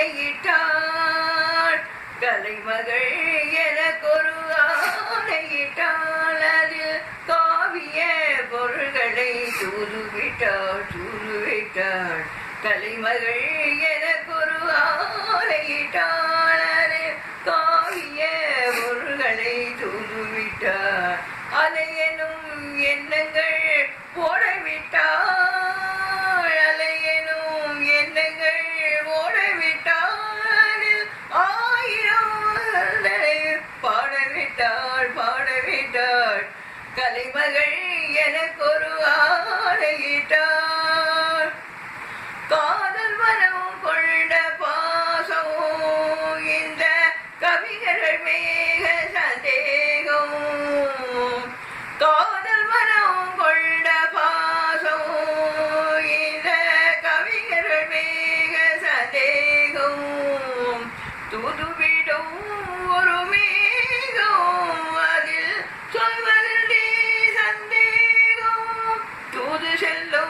ஆணையிட்டாள் கலைமகள் எனக்கொரு ஆணையிட்டாள் அதில் காவிய பொருள்களை தூதுவிட்டாள் கலைமகள் எனக்கொரு ஆணையிட்டாள் அதில் காவிய பொருள்களை தூதுவிட்டாள் அலையெனும் எண்ணங்கள் ஓடவிட்டாள் அலையெனும் எண்ணங்கள் ஓடவிட்டாள் ஆயிரம் பாடவிட்டாள் கலைமகள் எனக்கொரு ஆணையிட்டாள் காதல் வரம் கொண்ட பாசம் இந்த கவிஞர்கள் மேக சந்தேகம் காதல் வரம் கொண்ட பாசம் இந்த கவிஞர்கள் மேக சந்தேகம் தூதுவிடும் ஒரு மேகம் அதில் சொல்வதே சந்தேகம் தூது செல்லும்